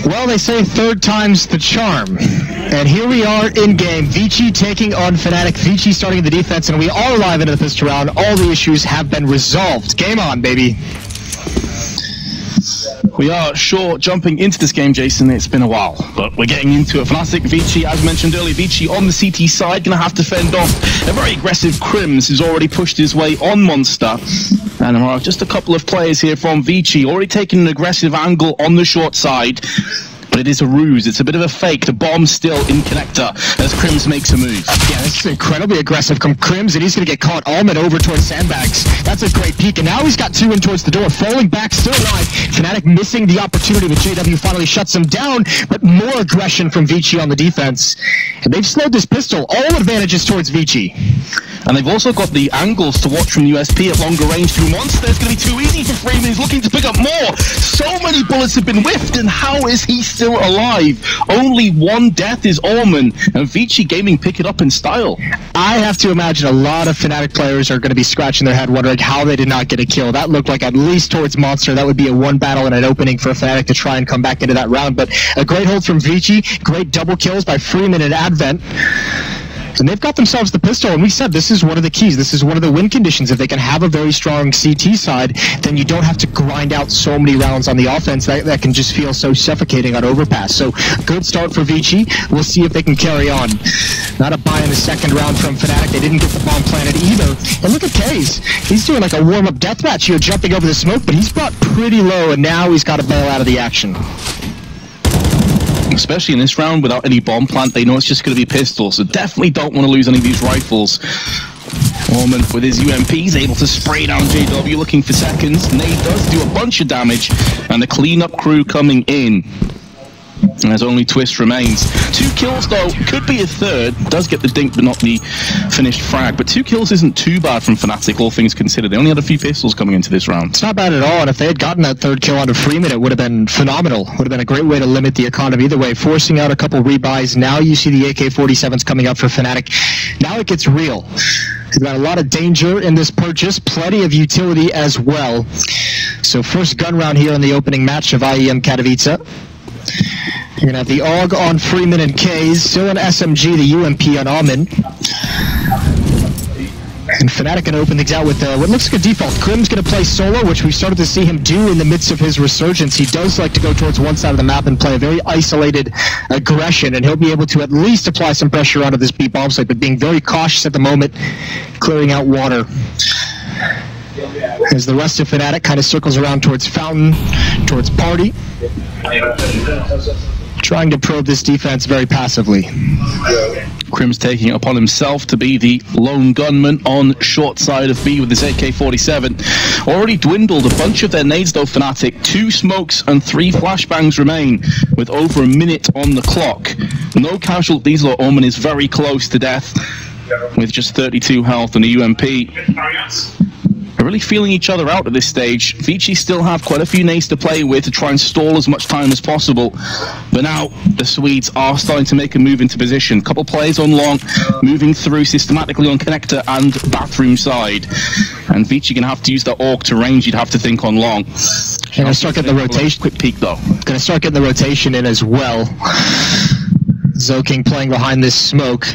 Well, they say third time's the charm. And here we are in game. ViCi taking on Fnatic. ViCi starting the defense, and we are live into the first round. All the issues have been resolved. Game on, baby. We are sure jumping into this game, Jason. It's been a while, but we're getting into it. Fnatic, ViCi, as mentioned earlier, ViCi on the CT side, going to have to fend off a very aggressive Crims who's already pushed his way on Monster. And there are just a couple of players here from ViCi already taking an aggressive angle on the short side. But it is a ruse. It's a bit of a fake. The bomb's still in connector as Crims makes a move. Yeah, this is incredibly aggressive from Crims, and he's going to get caught. Almond over towards Sandbags. That's a great peek, and now he's got two in towards the door. Falling back, still alive. Fnatic missing the opportunity, but JW finally shuts him down, but more aggression from ViCi on the defense. And they've slowed this pistol. All advantages towards ViCi. And they've also got the angles to watch from USP at longer range through Monster. It's going to be too easy for Freeman. He's looking to pick up more. So many bullets have been whiffed, and how is he still alive? Only one death is Orman, and ViCi Gaming pick it up in style. I have to imagine a lot of Fnatic players are going to be scratching their head wondering how they did not get a kill. That looked like at least towards Monster. That would be a one battle and an opening for Fnatic to try and come back into that round. But a great hold from ViCi. Great double kills by Freeman and Advent. And they've got themselves the pistol, and we said this is one of the keys. This is one of the win conditions. If they can have a very strong CT side, then you don't have to grind out so many rounds on the offense. That can just feel so suffocating on overpass. So, good start for ViCi. We'll see if they can carry on. Not a buy in the second round from Fnatic. They didn't get the bomb planted either. And look at Kaze. He's doing like a warm-up deathmatch here, jumping over the smoke, but he's brought pretty low, and now he's got to bail out of the action. Especially in this round, without any bomb plant, they know it's just going to be pistols, so definitely don't want to lose any of these rifles. Orman with his UMP is able to spray down JW, looking for seconds. Nade does do a bunch of damage, and the cleanup crew coming in. And as only Twist remains. 2 kills though, could be a third. Does get the dink but not the finished frag. But 2 kills isn't too bad from Fnatic, all things considered. They only had a few pistols coming into this round. It's not bad at all, and if they had gotten that third kill onto Freeman, it would have been phenomenal. Would have been a great way to limit the economy. Either way, forcing out a couple rebuys. Now you see the AK-47s coming up for Fnatic. Now it gets real. They've got a lot of danger in this purchase, plenty of utility as well. So first gun round here in the opening match of IEM Katowice. You're going to have the AUG on Freeman and Kaze, still an SMG, the UMP on Almond. And Fnatic can open things out with what looks like a default. Crim's going to play solo, which we've started to see him do in the midst of his resurgence. He does like to go towards one side of the map and play a very isolated aggression, and he'll be able to at least apply some pressure onto this B bomb site, but being very cautious at the moment, clearing out water. As the rest of Fnatic kind of circles around towards Fountain, towards Party. Trying to probe this defense very passively. Crim's taking it upon himself to be the lone gunman on short side of B with his AK-47. Already dwindled a bunch of their nades though, Fnatic. 2 smokes and 3 flashbangs remain with over a minute on the clock. No casualties, though Orman is very close to death with just 32 health and a UMP. They're really feeling each other out at this stage. ViCi still have quite a few nades to play with to try and stall as much time as possible. But now the Swedes are starting to make a move into position. Couple players on long, moving through systematically on connector and bathroom side. And ViCi going to have to use that AUG to range, you'd have to think, on long. Going to start getting the rotation. Quick peek though. Going to start getting the rotation in as well. Zoking playing behind this smoke.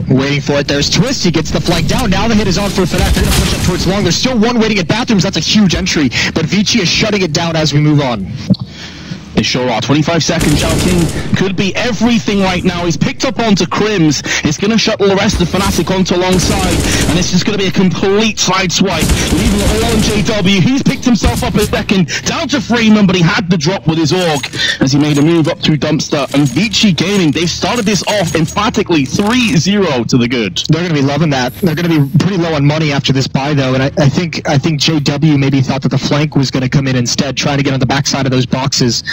Waiting for it. There's Twist. He gets the flank down. Now the hit is on for Fnatic. They're going to push up towards long. There's still one waiting at bathrooms. That's a huge entry. But ViCi is shutting it down as we move on. They sure are. 25 seconds. Zhao King could be everything right now. He's picked up onto Crims. It's going to shuttle the rest of Fnatic onto alongside. And it's just going to be a complete side swipe. Leaving it all on JW. He's picked himself up a second. Down to Freeman, but he had the drop with his AUG as he made a move up to Dumpster. And ViCi Gaming, they've started this off emphatically 3-0 to the good. They're going to be loving that. They're going to be pretty low on money after this buy, though. And I think JW maybe thought that the flank was going to come in instead, trying to get on the backside of those boxes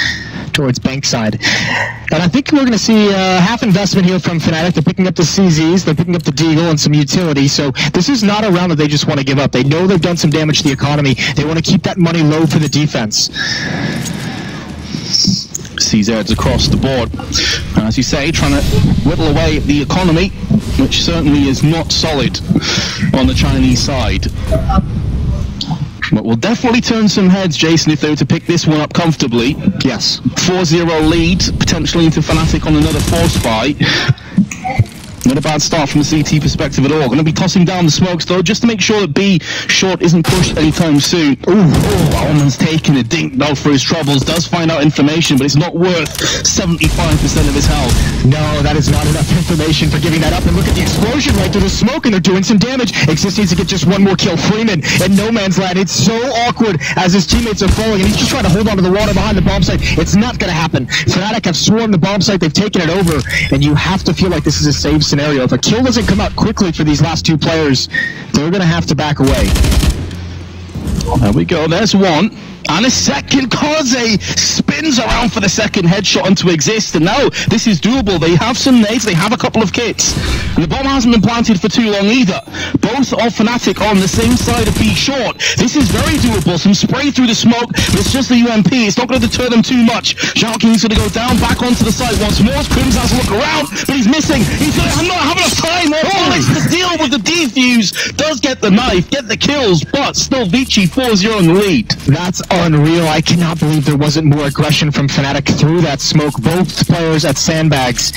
towards Bankside. And I think we're going to see half investment here from Fnatic. They're picking up the CZs, they're picking up the Deagle and some utility. So this is not a round that they just want to give up. They know they've done some damage to the economy. They want to keep that money low for the defense. CZs across the board. And as you say, trying to whittle away at the economy, which certainly is not solid on the Chinese side. But we'll definitely turn some heads, Jason, if they were to pick this one up comfortably. Yes. 4-0 lead, potentially into Fnatic on another force fight. Not a bad start from the CT perspective at all. Going to be tossing down the smokes, though, just to make sure that B short isn't pushed anytime soon. Alman's taking a dink, though, for his troubles. Does find out information, but it's not worth 75% of his health. No, that is not enough information for giving that up. And look at the explosion right through the smoke, and they're doing some damage. Exist needs to get just one more kill. Freeman in no man's land. It's so awkward as his teammates are falling, and he's just trying to hold on to the water behind the bomb site. It's not going to happen. Fnatic have swarmed the bomb site. They've taken it over, and you have to feel like this is a safe scenario. If a kill doesn't come out quickly for these last two players, they're going to have to back away. There we go. There's one. And a second. Kaze spins around for the second headshot onto Exist, and now this is doable. They have some nades, they have a couple of kits, and the bomb hasn't been planted for too long either. Both of Fnatic on the same side of B short. This is very doable. Some spray through the smoke, but it's just the UMP. It's not going to deter them too much. Sharking's going to go down, back onto the site once more. Crims has a look around, but he's missing. He's going to not have enough time or bullets to deal with the defuse. Does get the knife, get the kills, but still ViCi 4-0 in the lead. That's unreal. I cannot believe there wasn't more aggression from Fnatic through that smoke. Both players at sandbags.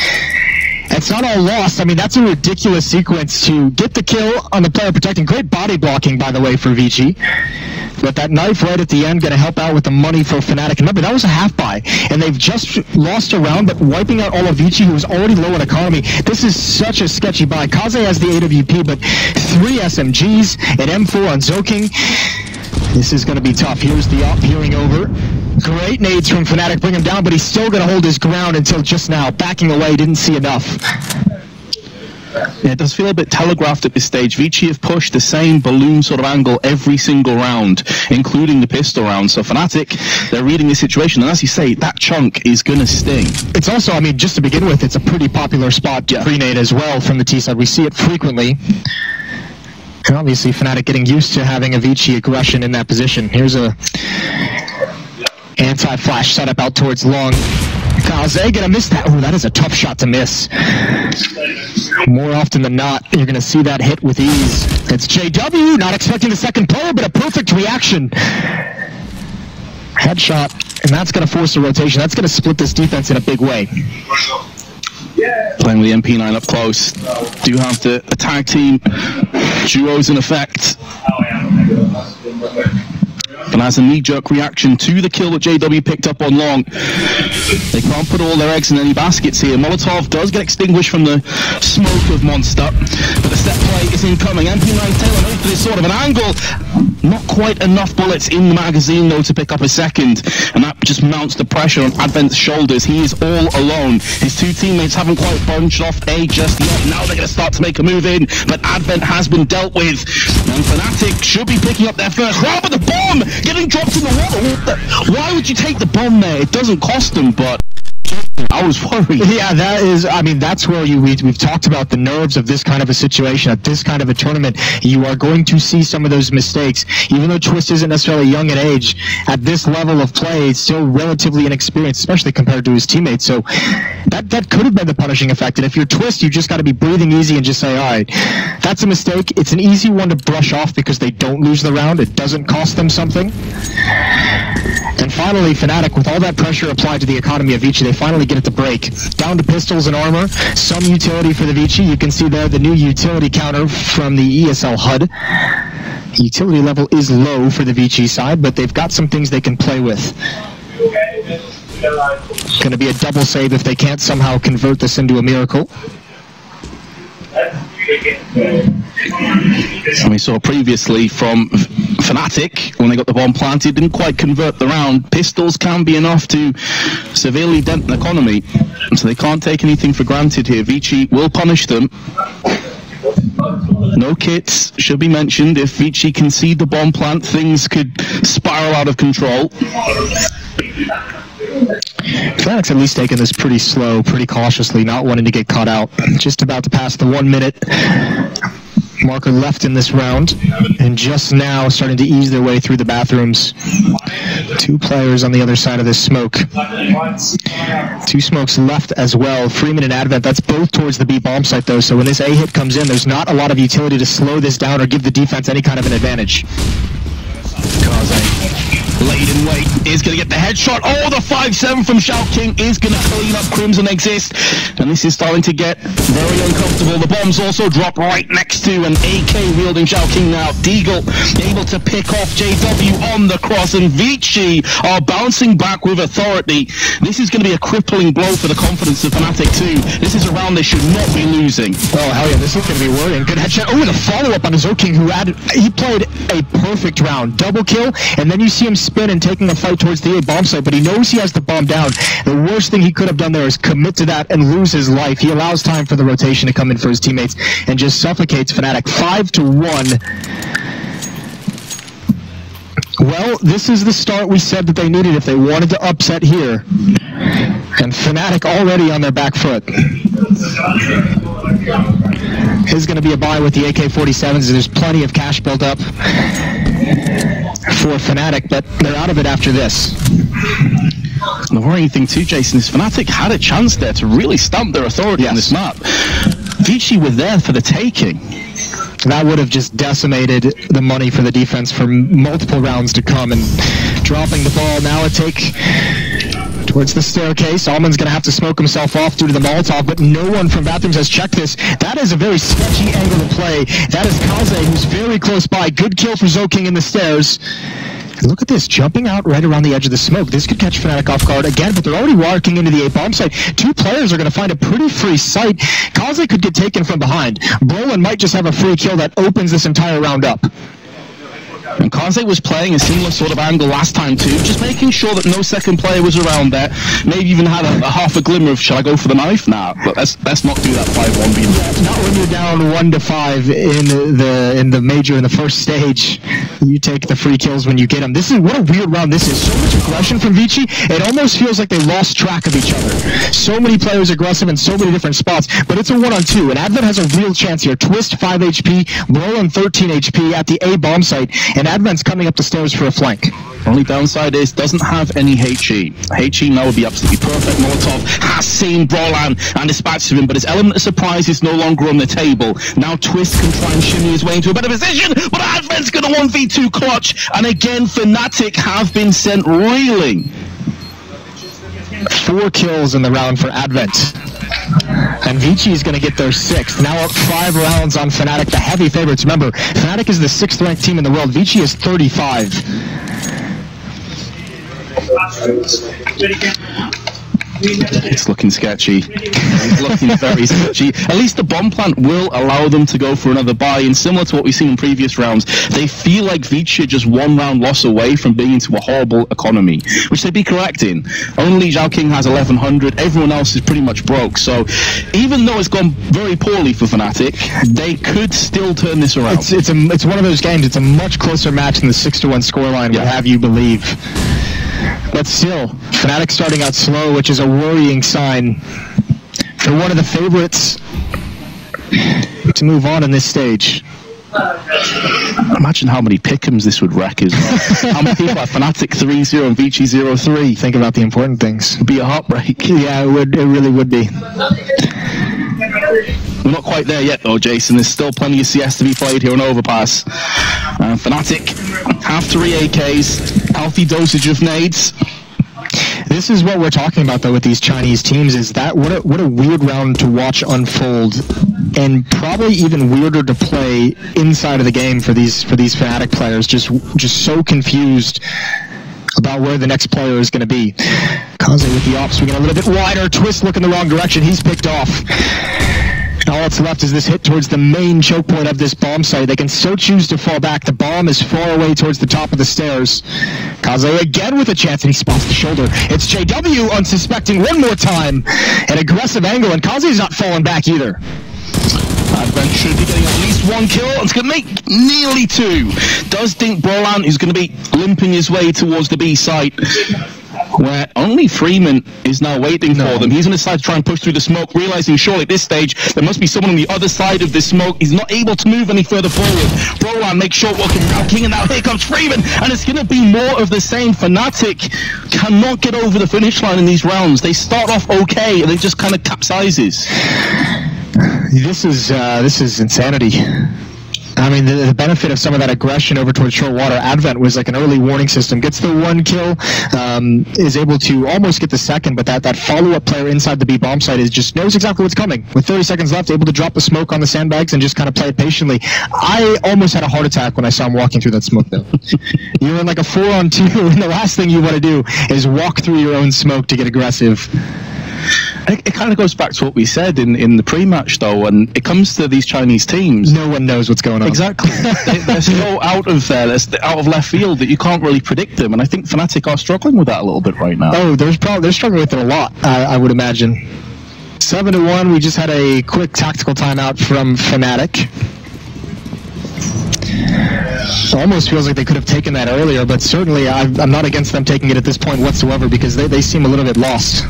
It's not all lost. I mean, that's a ridiculous sequence to get the kill on the player protecting. Great body blocking, by the way, for ViCi. But that knife right at the end going to help out with the money for Fnatic. Remember, that was a half buy, and they've just lost a round, but wiping out all of ViCi, who was already low in economy. This is such a sketchy buy. Kaze has the AWP, but 3 SMGs, an M4 on Zoking. This is going to be tough. Here's the up, peering over. Great nades from Fnatic, bring him down, but he's still going to hold his ground until just now. Backing away, didn't see enough. Yeah, it does feel a bit telegraphed at this stage. ViCi have pushed the same balloon sort of angle every single round, including the pistol round. So Fnatic, they're reading the situation, and as you say, that chunk is going to sting. It's also, I mean, just to begin with, it's a pretty popular spot to pre-nade as well from the T side. We see it frequently. And obviously, Fnatic getting used to having a ViCi aggression in that position. Here's a anti-flash setup out towards long. Kaze gonna miss that. Oh, that is a tough shot to miss. More often than not, you're gonna see that hit with ease. It's JW, not expecting the second player, but a perfect reaction. Headshot, and that's gonna force a rotation. That's gonna split this defense in a big way. Playing with the MP9 up close. Do have the tag team duos in effect. And as a knee-jerk reaction to the kill that JW picked up on long, they can't put all their eggs in any baskets here. Molotov does get extinguished from the smoke of Monster, but the set play is incoming. MP9 tailing over this sort of an angle. Not quite enough bullets in the magazine, though, to pick up a second, and that just mounts the pressure on Advent's shoulders. He is all alone. His two teammates haven't quite bunched off A just yet. Now they're going to start to make a move in, but Advent has been dealt with, and Fnatic should be picking up their first round, but the bomb getting dropped in the water. Why would you take the bomb there? It doesn't cost them, but I was worried. Yeah, that is, I mean, that's where we've talked about the nerves of this kind of a situation, at this kind of a tournament. You are going to see some of those mistakes. Even though Twist isn't necessarily young in age, at this level of play, it's still relatively inexperienced, especially compared to his teammates. So that could have been the punishing effect. And if you're Twist, you just got to be breathing easy and just say, all right, that's a mistake. It's an easy one to brush off because they don't lose the round. It doesn't cost them something. And finally, Fnatic, with all that pressure applied to the economy of ViCi, they finally get it to break. Down to pistols and armor, some utility for the ViCi. You can see there the new utility counter from the ESL HUD. The utility level is low for the ViCi side, but they've got some things they can play with. Going to be a double save if they can't somehow convert this into a miracle. And we saw previously from Fnatic, when they got the bomb planted, didn't quite convert the round. Pistols can be enough to severely dent an economy, so they can't take anything for granted here. ViCi will punish them. No kits should be mentioned. If ViCi concede the bomb plant, things could spiral out of control. Fnatic's at least taking this pretty slow, pretty cautiously, not wanting to get caught out. Just about to pass the 1 minute marker left in this round, and just now starting to ease their way through the bathrooms. Two players on the other side of this smoke. Two smokes left as well. Freeman and Advent, that's both towards the B bomb site though, so when this A hit comes in, there's not a lot of utility to slow this down or give the defense any kind of an advantage. Laid in wait is going to get the headshot. Oh, the 5-7 from Shao King is going to clean up Crimson Exist. And this is starting to get very uncomfortable. The bombs also drop right next to an AK wielding Shao King now. Deagle able to pick off JW on the cross, and ViCi are bouncing back with authority. This is going to be a crippling blow for the confidence of Fnatic too. This is a round they should not be losing. Oh, hell yeah, this is going to be worrying. Good headshot. Oh, and a follow-up on Zoking, who he played a perfect round. Double kill, and then you see him spin and taking a fight towards the A bomb site, but he knows he has the bomb down. The worst thing he could have done there is commit to that and lose his life. He allows time for the rotation to come in for his teammates and just suffocates Fnatic 5-1. Well, this is the start we said that they needed if they wanted to upset here. And Fnatic already on their back foot. Is going to be a buy with the AK-47s. There's plenty of cash built up for Fnatic, but they're out of it after this. The worrying thing too, Jason, is Fnatic had a chance there to really stamp their authority on this map. ViCi were there for the taking. That would have just decimated the money for the defense for multiple rounds to come. And dropping the ball, now a take towards the staircase. Almond's going to have to smoke himself off due to the Molotov, but no one from Bathrooms has checked this. That is a very sketchy angle to play. That is Kaze, who's very close by. Good kill for Zoking in the stairs. And look at this, jumping out right around the edge of the smoke. This could catch Fnatic off guard again, but they're already walking into the A bomb site. Two players are going to find a pretty free site. Kaze could get taken from behind. Brolin might just have a free kill that opens this entire round up. And Kaze was playing a similar sort of angle last time too, just making sure that no second player was around there. Maybe even had a half a glimmer of, shall I go for the knife? Nah, but let's not do that 5-1 being not when you're down 1-5 in the major in the first stage. You take the free kills when you get them. This is what a weird round this is. So much aggression from ViCi. It almost feels like they lost track of each other. So many players aggressive in so many different spots, but it's a 1-on-2, and Advent has a real chance here. Twist 5 HP, Brolin 13 HP at the A bomb site, and Advent's coming up the stairs for a flank. Only downside is doesn't have any HE. HE now would be absolutely perfect. Molotov has seen Brolin and dispatched him, but his element of surprise is no longer on the table. Now Twist can try and shimmy his way into a better position, but Advent's going to 1v2 clutch, and again Fnatic have been sent reeling. 4 kills in the round for Advent. And ViCi is going to get their 6th. Now up 5 rounds on Fnatic, the heavy favorites. Remember, Fnatic is the 6th ranked team in the world. ViCi is 35. It's looking sketchy. It's looking very sketchy. At least the bomb plant will allow them to go for another buy, and similar to what we've seen in previous rounds, they feel like ViCi are just 1 round loss away from being into a horrible economy, which they'd be correct in. Only Zhao King has 1100, everyone else is pretty much broke, so even though it's gone very poorly for Fnatic, they could still turn this around. It's one of those games, it's a much closer match than the 6-1 scoreline would have you believe. But still, Fnatic starting out slow, which is a worrying sign for one of the favorites to move on in this stage. Imagine how many pick'ems this would wreck as well. How many people have Fnatic 3-0 and ViCi 0-3? Think about the important things. It'd be a heartbreak. Yeah, it would. It really would be. We're not quite there yet though, Jason. There's still plenty of CS to be played here on Overpass. Fnatic have 3 AKs, healthy dosage of nades. This is what we're talking about though with these Chinese teams, is that what a weird round to watch unfold, and probably even weirder to play inside of the game for these Fnatic players, just so confused about where the next player is going to be. Kaze with the ops, we get a little bit wider. Twist looking the wrong direction. He's picked off. All that's left is this hit towards the main choke point of this bomb site. They can so choose to fall back. The bomb is far away towards the top of the stairs. Kaze again with a chance, and he spots the shoulder. It's JW unsuspecting one more time. An aggressive angle, and Kaze's not falling back either. Advent should be getting at least 1 kill. It's going to make nearly 2. Does think Brolin is going to be limping his way towards the B site, where only Freeman is now waiting for them. He's going to decide to try and push through the smoke, realizing surely at this stage there must be someone on the other side of this smoke. He's not able to move any further forward. Brolin makes short work of Zhao King, and now here comes Freeman, and it's going to be more of the same. Fnatic cannot get over the finish line in these rounds. They start off okay, and it just kind of capsizes. This is insanity. I mean, the benefit of some of that aggression over towards short water, Advent was like an early warning system. Gets the 1 kill, is able to almost get the second, but that follow-up player inside the B bomb site just knows exactly what's coming. With 30 seconds left, able to drop the smoke on the sandbags and just kind of play it patiently. I almost had a heart attack when I saw him walking through that smoke, though. You're in like a 4-on-2, and the last thing you want to do is walk through your own smoke to get aggressive. It kind of goes back to what we said in the pre-match, though, and it comes to these Chinese teams. No one knows what's going on. Exactly. They're so out of there, out of left field, that you can't really predict them, and I think Fnatic are struggling with that a little bit right now. Oh, they're struggling with it a lot, I would imagine. 7-1, we just had a quick tactical timeout from Fnatic. It almost feels like they could have taken that earlier, but certainly I'm not against them taking it at this point whatsoever, because they seem a little bit lost.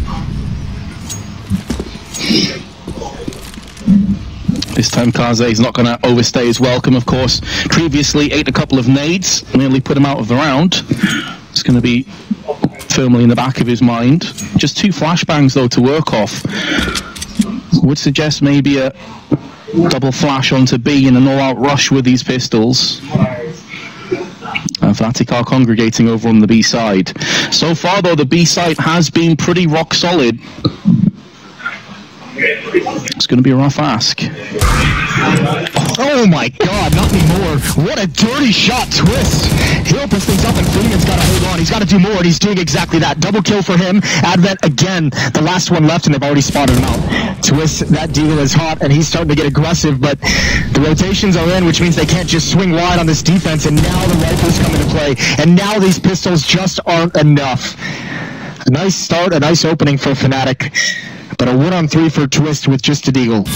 This time Kaze is not going to overstay his welcome, of course. Previously ate a couple of nades, nearly put him out of the round. It's going to be firmly in the back of his mind. Just 2 flashbangs, though, to work off. Would suggest maybe a double flash onto B in an all-out rush with these pistols. And Fnatic are congregating over on the B side. So far, though, the B side has been pretty rock solid. It's going to be a rough ask. Oh my god, not anymore. What a dirty shot, Twist. He opens things up and Freeman's got to hold on. He's got to do more, and he's doing exactly that. Double kill for him. Advent again, the last one left, and they've already spotted him out. Twist, that dealer is hot, and he's starting to get aggressive, but the rotations are in, which means they can't just swing wide on this defense, and now the rifles come into play, and now these pistols just aren't enough. A nice start, a nice opening for Fnatic. But a 1-on-3 for Twist with just a deagle.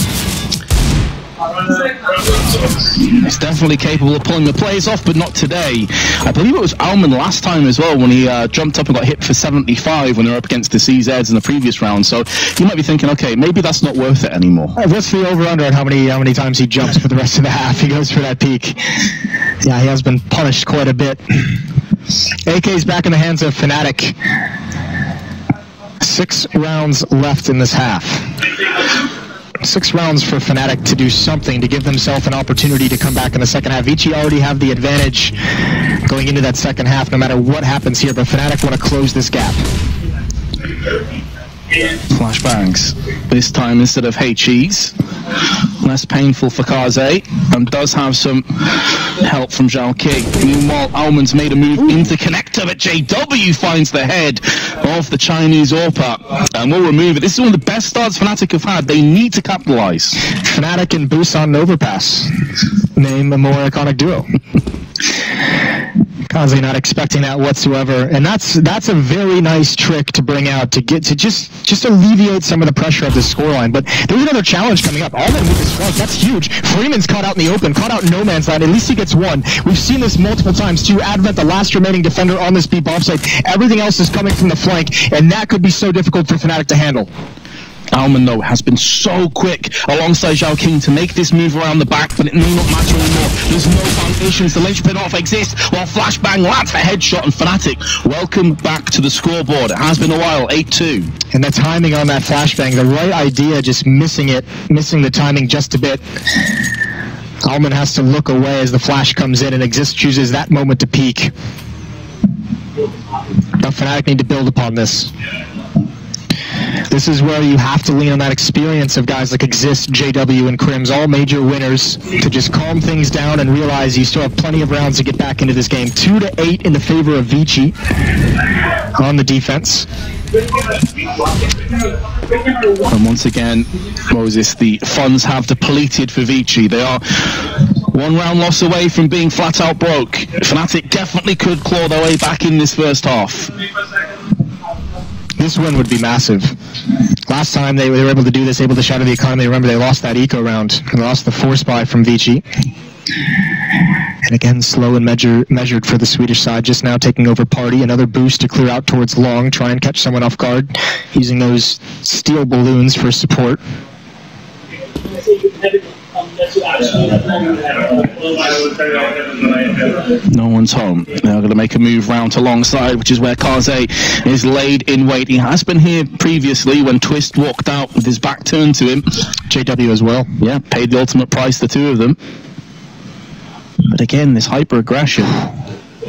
He's definitely capable of pulling the plays off, but not today. I believe it was Alman last time as well when he jumped up and got hit for 75 when they were up against the CZs in the previous round. So you might be thinking, okay, maybe that's not worth it anymore. What's the over-under on how many times he jumps for the rest of the half? He goes for that peak. Yeah, he has been punished quite a bit. AK's back in the hands of Fnatic. 6 rounds left in this half. 6 rounds for Fnatic to do something, to give themselves an opportunity to come back in the second half. ViCi already have the advantage going into that second half, no matter what happens here, but Fnatic want to close this gap. Flashbangs. This time instead of Hey Cheese. Less painful for Kaze, and does have some help from Zhao King. Meanwhile, Alman's made a move into connector, but JW finds the head of the Chinese AWP and will remove it. This is one of the best starts Fnatic have had. They need to capitalize. Fnatic and Busan Overpass. Name a more iconic duo. Kaze not expecting that whatsoever, and that's a very nice trick to bring out to get to just alleviate some of the pressure of the scoreline. But there's another challenge coming up. Alman with his flank, that's huge. Freeman's caught out in the open, caught out in no man's land. At least he gets one. We've seen this multiple times too. Advent, the last remaining defender on this B bomb site. Everything else is coming from the flank, and that could be so difficult for Fnatic to handle. Alman, though, has been so quick alongside Zhao King to make this move around the back, but it may not matter anymore. There's no foundations. The linchpin off exists while Flashbang lands a headshot, and Fnatic welcome back to the scoreboard. It has been a while, 8-2. And the timing on that Flashbang, the right idea, just missing the timing just a bit. Alman has to look away as the flash comes in, and Exist chooses that moment to peek. Now Fnatic need to build upon this. This is where you have to lean on that experience of guys like Exist, JW, and Crims, all major winners, to just calm things down and realize you still have plenty of rounds to get back into this game. 2-8 in the favor of ViCi on the defense. And once again, Moses, the funds have depleted for ViCi. They are 1 round loss away from being flat out broke. Fnatic definitely could claw their way back in this first half. This win would be massive. Last time they were able to do this, able to shatter the economy. Remember, they lost that eco round and lost the force buy from ViCi. And again, slow and measured for the Swedish side, just now taking over Party. Another boost to clear out towards Long, try and catch someone off guard, using those steel balloons for support. No one's home. They're going to make a move round to long side, which is where Kaze is laid in wait. He has been here previously when Twist walked out with his back turned to him. JW as well. Yeah, paid the ultimate price, the two of them. But again, this hyper-aggression.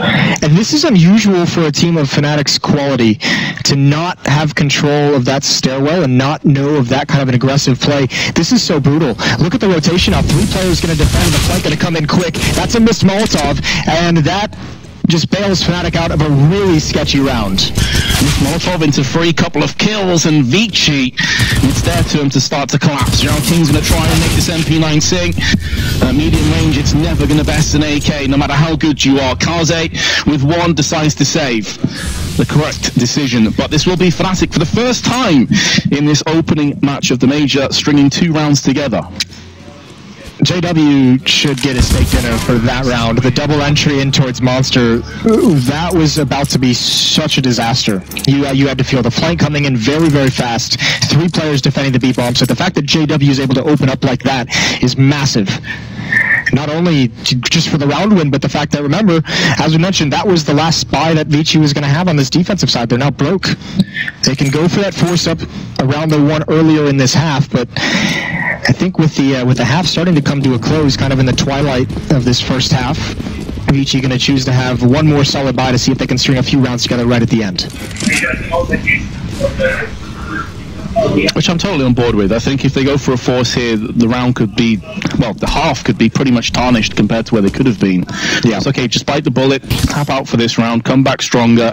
And this is unusual for a team of Fnatic's quality to not have control of that stairwell and not know of that kind of an aggressive play. This is so brutal. Look at the rotation now. 3 players going to defend, the flank going to come in quick. That's a missed Molotov, and that just bails Fnatic out of a really sketchy round. This Molotov into 3, couple of kills, and ViCi, it's their turn to start to collapse. General King's going to try and make this MP9 sing. Medium range, it's never going to best an AK, no matter how good you are. Kaze, with 1, decides to save. The correct decision, but this will be Fnatic for the first time in this opening match of the Major, stringing 2 rounds together. JW should get a steak dinner for that round. The double entry in towards Monster, that was about to be such a disaster. You had to feel the flank coming in very, very fast. 3 players defending the B-bomb, so the fact that JW is able to open up like that is massive. Not only just for the round win, but the fact that, remember, as we mentioned, that was the last spy that ViCi was going to have on this defensive side. They're now broke. They can go for that force up around the 1 earlier in this half, but I think with the half starting to come to a close, kind of in the twilight of this first half, ViCi going to choose to have 1 more solid buy to see if they can string a few rounds together right at the end. Which I'm totally on board with. I think if they go for a force here, the round could be, well, the half could be pretty much tarnished compared to where they could have been. Yeah, it's okay, just bite the bullet, tap out for this round, come back stronger.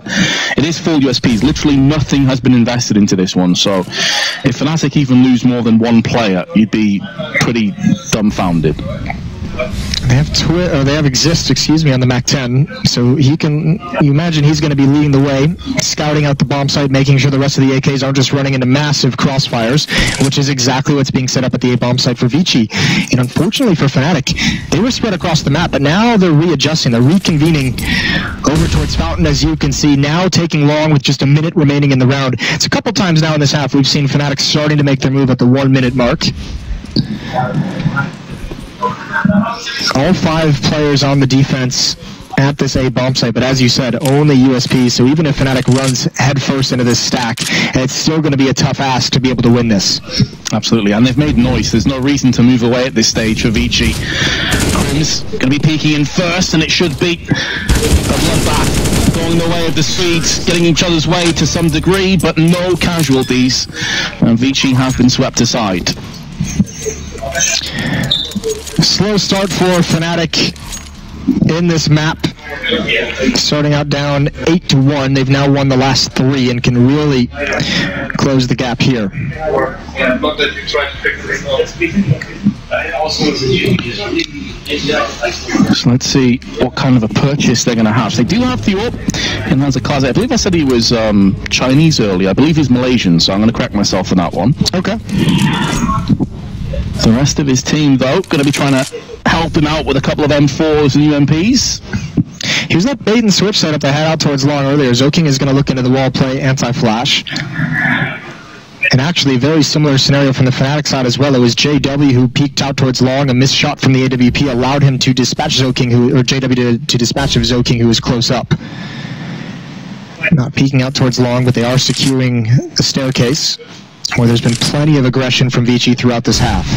It is full USPs. Literally nothing has been invested into this one, so if Fnatic even lose more than 1 player, you'd be pretty dumbfounded. They have Exist, on the MAC-10, so you imagine he's going to be leading the way, scouting out the bomb site, making sure the rest of the AKs aren't just running into massive crossfires, which is exactly what's being set up at the A bomb site for ViCi. And unfortunately for Fnatic, they were spread across the map, but now they're readjusting, they're reconvening over towards Fountain, as you can see, now taking long with just a minute remaining in the round. It's a couple times now in this half we've seen Fnatic starting to make their move at the 1 minute mark. All 5 players on the defense at this A bomb site, but as you said, only USP, so even if Fnatic runs headfirst into this stack, it's still going to be a tough ask to be able to win this. Absolutely, and they've made noise. There's no reason to move away at this stage for ViCi. Crims going to be peeking in first, and it should be a bloodbath, going the way of the Swedes, getting each other's way to some degree, but no casualties, and ViCi have been swept aside. Slow start for Fnatic in this map, starting out down 8-1. They've now won the last 3 and can really close the gap here. So let's see what kind of a purchase they're going to have. So they do have the AWP in hands of Kaze. I believe I said he was Chinese earlier. I believe he's Malaysian, so I'm going to correct myself on that one. Okay. The rest of his team, though, going to be trying to help him out with a couple of M4s and UMPs. Here's that bait and switch setup they had out towards long earlier. Zoking is going to look into the wall play anti-flash. And actually, a very similar scenario from the Fnatic side as well. It was JW who peeked out towards long. A missed shot from the AWP allowed him to dispatch Zoking, or JW to dispatch of Zoking, who was close up. Not peeking out towards long, but they are securing the staircase, where there's been plenty of aggression from ViCi throughout this half.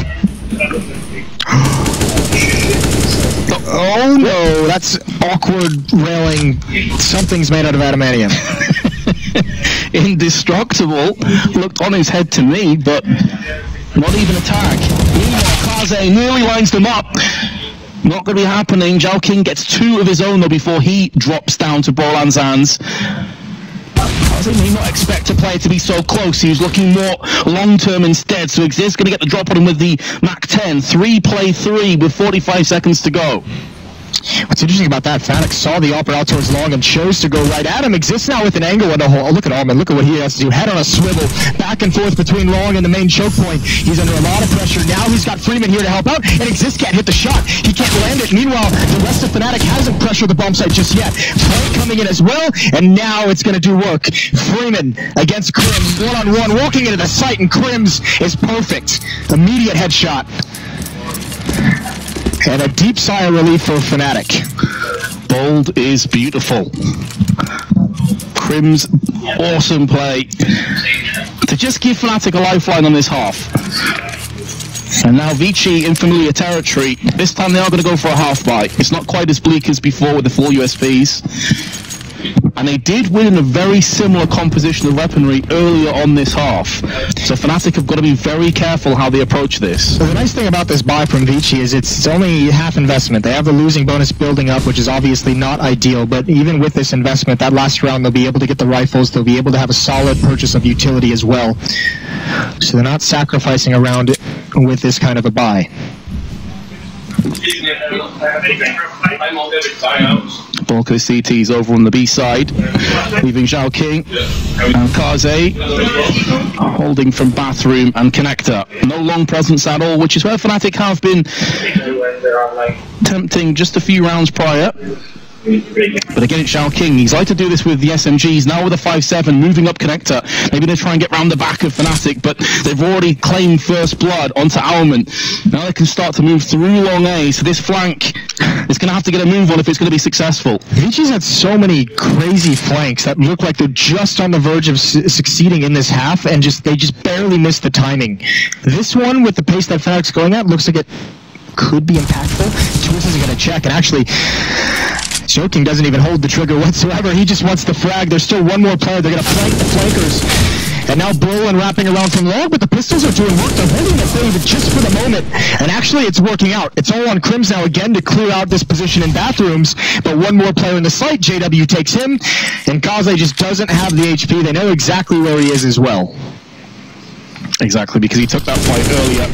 Oh no, that's awkward railing. Something's made out of adamantium. Indestructible looked on his head to me, but not even a tag. Meanwhile, Kaze nearly lines them up. Not going to be happening. Zhao King gets 2 of his own though before he drops down to Brolan's hands. Kaze may not expect a player to be so close. He was looking more long-term instead. So Exist going to get the drop on him with the MAC-10. 3-play-3 with 45 seconds to go. What's interesting about that, Fnatic saw the opera out towards long and chose to go right at him. Exists now with an angle and a hole. Oh, look at Allman. Look at what he has to do. Head on a swivel, back and forth between long and the main choke point. He's under a lot of pressure. Now he's got Freeman here to help out, and Exist can't hit the shot. He can't land it. Meanwhile, the rest of Fnatic hasn't pressured the bomb site just yet. Frank coming in as well, and now it's going to do work. Freeman against Crims, one-on-one, walking into the site, and Crims is perfect. Immediate headshot. And a deep sigh of relief for Fnatic. Bold is beautiful. Crims, awesome play to just give Fnatic a lifeline on this half. And now ViCi in familiar territory. This time they are going to go for a half buy. It's not quite as bleak as before with the full USPs. And they did win in a very similar composition of weaponry earlier on this half. So Fnatic have got to be very careful how they approach this. So the nice thing about this buy from ViCi is it's only half investment. They have the losing bonus building up, which is obviously not ideal, but even with this investment, that last round they'll be able to get the rifles, they'll be able to have a solid purchase of utility as well. So they're not sacrificing around it with this kind of a buy. Bulk of the CTs over on the B side, leaving Zhao King and Kaze holding from Bathroom and Connector. No long presence at all, which is where Fnatic have been tempting just a few rounds prior. But again, it's Zhao King. He's like to do this with the SMGs. Now with a 5-7, moving up Connector. Maybe they try and get round the back of Fnatic, but they've already claimed first blood onto Alman. Now they can start to move through long A, so this flank is going to have to get a move on if it's going to be successful. ViCi's had so many crazy flanks that look like they're just on the verge of succeeding in this half, and they just barely missed the timing. This one, with the pace that Fnatic's going at, looks like it could be impactful. Twist is going to check, and actually Joking doesn't even hold the trigger whatsoever. He just wants the frag. There's still one more player. They're going to flank the flankers. And now Brolin wrapping around from long, but the pistols are doing work. They're holding the thing just for the moment. And actually, it's working out. It's all on Crims now again to clear out this position in Bathrooms. But one more player in the site. JW takes him. And Kaze just doesn't have the HP. They know exactly where he is as well. Exactly, because he took that fight earlier.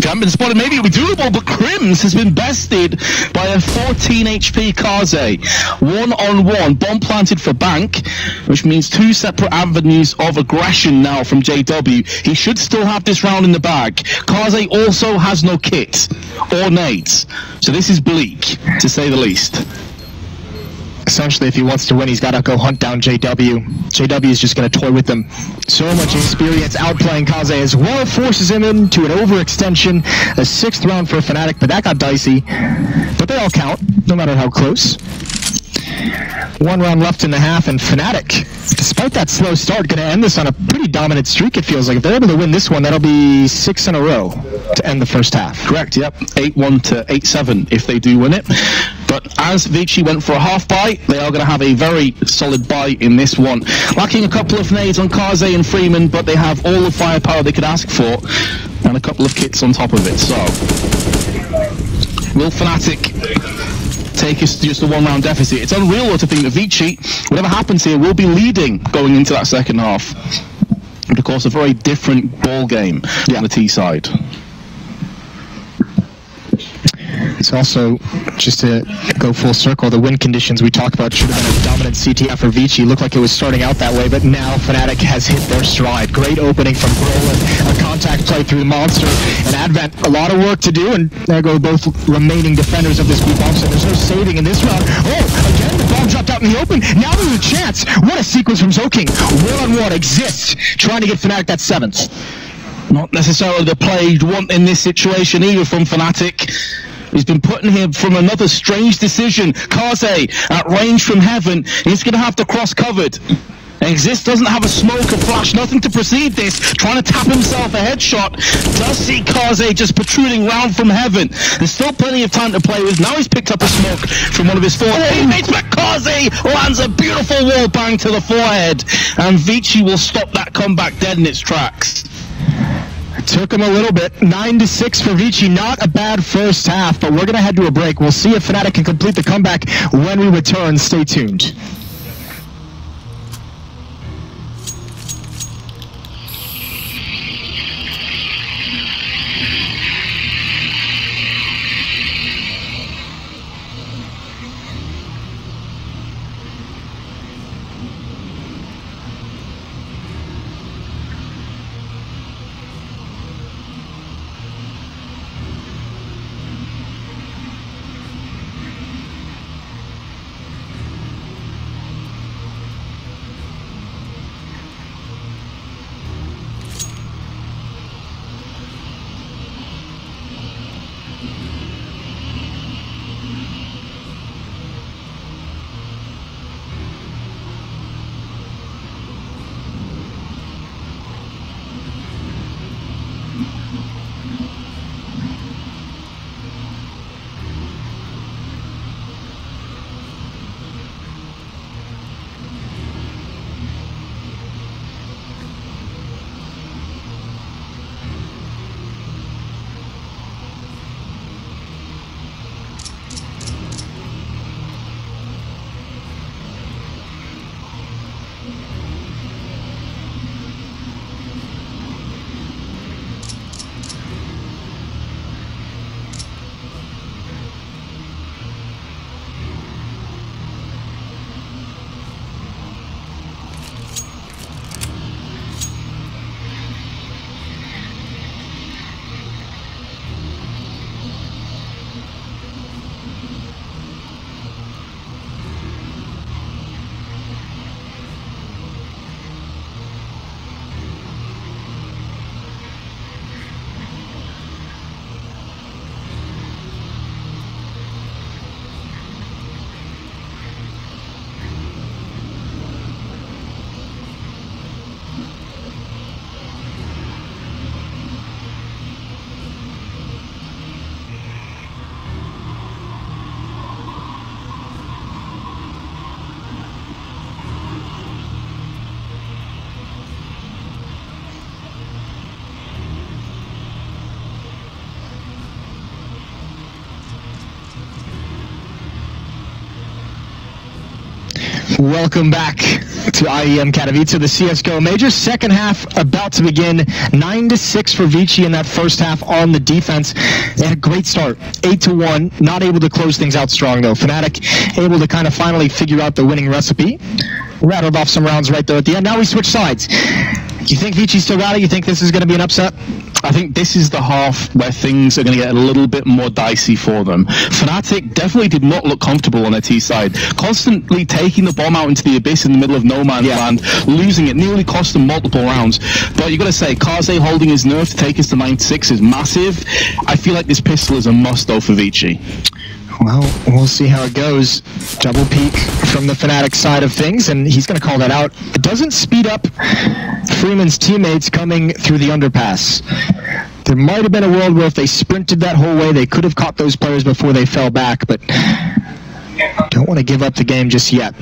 Can't been spotted, maybe it'll be doable, but Crims has been bested by a 14 HP Kaze. 1-on-1, bomb planted for Bank, which means two separate avenues of aggression now from JW. He should still have this round in the bag. Kaze also has no kit or nades, so this is bleak, to say the least. Essentially, if he wants to win, he's got to go hunt down JW. JW is just going to toy with them. So much experience outplaying Kaze as well, forces him into an overextension. A 6th round for Fnatic, but that got dicey. But they all count, no matter how close. 1 round left in the half, and Fnatic, despite that slow start, going to end this on a pretty dominant streak, it feels like. If they're able to win this one, that'll be 6 in a row to end the first half. Correct, yep. 8-1 to 8-7 if they do win it. But as ViCi went for a half buy, they are going to have a very solid buy in this one. Lacking a couple of nades on Kaze and Freeman, but they have all the firepower they could ask for, and a couple of kits on top of it. So, will Fnatic take us to just a 1 round deficit? It's unreal to think that ViCi, whatever happens here, will be leading going into that second half. But of course, a very different ball game on the T side. It's also, just to go full circle, the win conditions we talked about should have been a dominant CTF for ViCi. Looked like it was starting out that way, but now Fnatic has hit their stride. Great opening from Brolin, a contact play through the Monster, and Advent. A lot of work to do, and there go both remaining defenders of this group also. There's no saving in this round. Oh, again, the bomb dropped out in the open. Now there's a chance. What a sequence from Zoking. 1-on-1 exists, trying to get Fnatic that 7th. Not necessarily the play you'd want in this situation either from Fnatic. He's been put in here from another strange decision. Kaze at range from heaven. He's going to have to cross covered. Exist doesn't have a smoke, a flash, nothing to precede this. Trying to tap himself a headshot. Does see Kaze just protruding round from heaven. There's still plenty of time to play with. Now he's picked up a smoke from one of his forward teammates, but Kaze lands a beautiful wall bang to the forehead. And ViCi will stop that comeback dead in its tracks. Took him a little bit. 9-6 for ViCi. Not a bad first half, but we're going to head to a break. We'll see if Fnatic can complete the comeback when we return. Stay tuned. Welcome back to IEM Katowice, the CSGO Major. Second half about to begin. 9-6 for ViCi in that first half on the defense. They had a great start, 8-1. Not able to close things out strong though. Fnatic able to kind of finally figure out the winning recipe. Rattled off some rounds right there at the end. Now we switch sides. You think ViCi still got it? You think this is going to be an upset? I think this is the half where things are going to get a little bit more dicey for them. Fnatic definitely did not look comfortable on their T side. Constantly taking the bomb out into the abyss in the middle of no man's land, losing it, nearly cost them multiple rounds. But you got to say, Kaze holding his nerve to take us to 9-6 is massive. I feel like this pistol is a must though for ViCi. Well, we'll see how it goes. Double peek from the Fnatic side of things, and he's going to call that out. It doesn't speed up Freeman's teammates coming through the underpass. There might have been a world where if they sprinted that whole way, they could have caught those players before they fell back, but don't want to give up the game just yet.